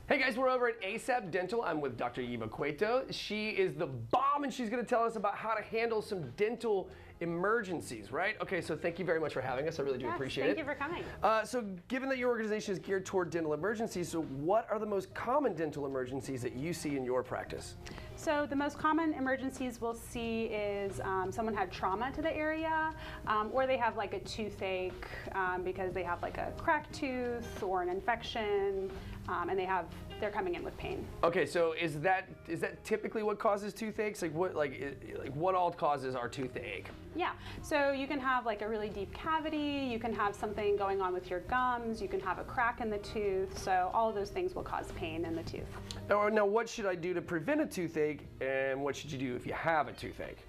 Hey guys, we're over at ASAP Dental. I'm with Dr. Eva Cueto. She is the bomb and she's gonna tell us about how to handle some dental emergencies, right? Okay, so thank you very much for having us. I really do appreciate it. Thank you for coming. So given that your organization is geared toward dental emergencies, so what are the most common dental emergencies that you see in your practice? So the most common emergencies we'll see is someone had trauma to the area, or they have like a toothache because they have like a cracked tooth or an infection, and they're coming in with pain. Okay, so is that typically what causes toothaches? What all causes our tooth to ache? Yeah, so you can have like a really deep cavity, you can have something going on with your gums, you can have a crack in the tooth, so all of those things will cause pain in the tooth. Now what should I do to prevent a toothache, and what should you do if you have a toothache?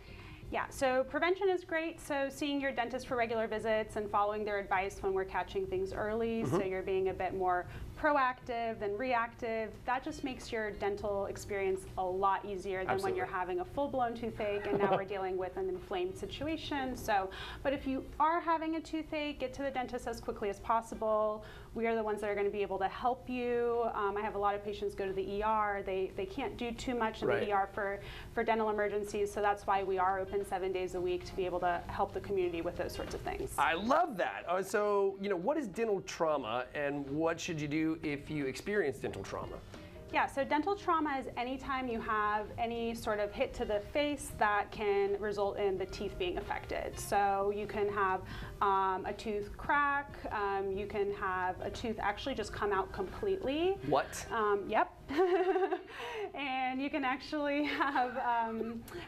Yeah, so prevention is great. So seeing your dentist for regular visits and following their advice when we're catching things early, so you're being a bit more proactive than reactive, that just makes your dental experience a lot easier than when you're having a full-blown toothache and now we're dealing with an inflamed situation. So, but if you are having a toothache, get to the dentist as quickly as possible. We are the ones that are going to be able to help you. I have a lot of patients go to the ER. They can't do too much in the ER for dental emergencies, so that's why we are open 7 days a week to be able to help the community with those sorts of things. I love that. So, what is dental trauma and what should you do if you experience dental trauma? Yeah, so dental trauma is anytime you have any sort of hit to the face that can result in the teeth being affected. So you can have a tooth crack, you can have a tooth actually just come out completely. What? Yep. And you can actually have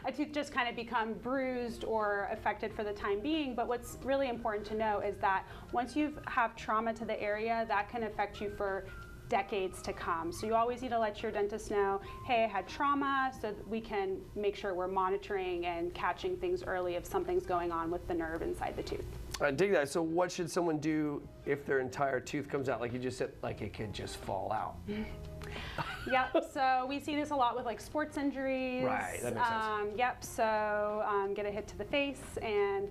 a tooth just kind of become bruised or affected for the time being. But what's really important to know is that once you have trauma to the area, that can affect you for decades to come. So you always need to let your dentist know, hey, I had trauma, so that we can make sure we're monitoring and catching things early if something's going on with the nerve inside the tooth. I dig that. So what should someone do if their entire tooth comes out, like you just said, like it could just fall out? Yep, so we see this a lot with like sports injuries. Right, that makes sense. Yep, so get a hit to the face, and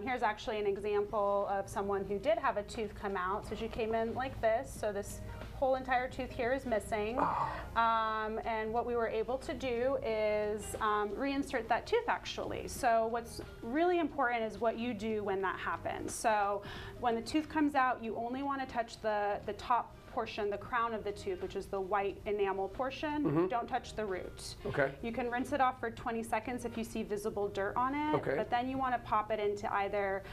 here's actually an example of someone who did have a tooth come out. So she came in like this, so this whole entire tooth here is missing. And what we were able to do is reinsert that tooth actually. So what's really important is what you do when that happens. So when the tooth comes out, you only want to touch the top portion, the crown of the tooth, which is the white enamel portion. Don't touch the root. Okay. You can rinse it off for 20 seconds if you see visible dirt on it. Okay. But then you want to pop it into either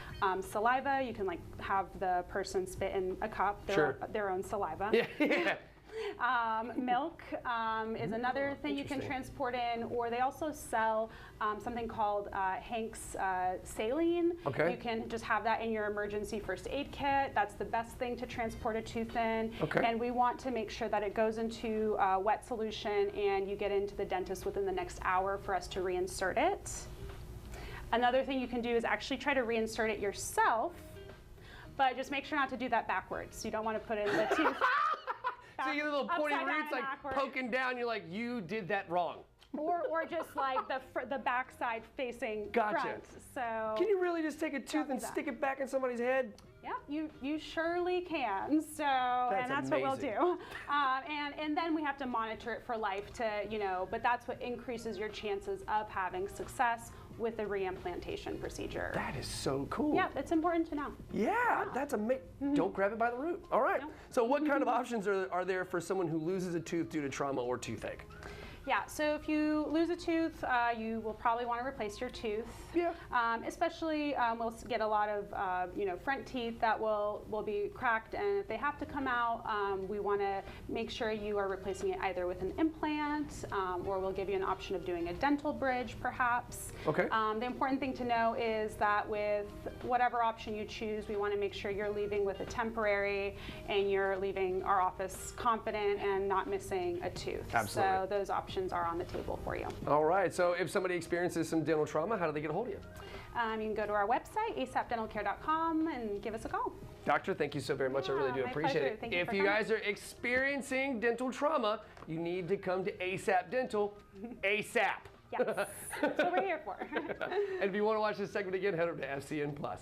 saliva. You can like have the person spit in a cup, their own saliva. Yeah. Milk is another thing you can transport in, or they also sell something called Hank's saline. Okay. You can just have that in your emergency first aid kit. That's the best thing to transport a tooth in. Okay. And we want to make sure that it goes into wet solution and you get into the dentist within the next hour for us to reinsert it. Another thing you can do is actually try to reinsert it yourself, but just make sure not to do that backwards. You don't want to put it in the tooth. So you get little pointy roots like backward. poking down, you're like, you did that wrong. Or just like the backside facing front. So can you really just take a tooth and stick it back in somebody's head? Yeah, you surely can. So that's amazing. what we'll do. And then we have to monitor it for life to, but that's what increases your chances of having success with the reimplantation procedure. That is so cool. Yeah, it's important to know. Yeah, that's amazing. Don't grab it by the root. All right. No. So what kind of options are there for someone who loses a tooth due to trauma or toothache? Yeah, so if you lose a tooth, you will probably want to replace your tooth. Yeah. Especially, we'll get a lot of, front teeth that will be cracked, and if they have to come out, we want to make sure you are replacing it either with an implant, or we'll give you an option of doing a dental bridge, perhaps. Okay. The important thing to know is that with whatever option you choose, we want to make sure you're leaving with a temporary, and you're leaving our office confident and not missing a tooth. Absolutely. So those options are on the table for you. All right, so if somebody experiences some dental trauma, how do they get a hold of you? You can go to our website, asapdentalcare.com, and give us a call. Doctor, thank you so very much. I really do appreciate it. Thank you if for you coming. guys are experiencing dental trauma, you need to come to ASAP Dental ASAP. Yes, that's what we're here for. And if you want to watch this segment again, head over to FCN Plus.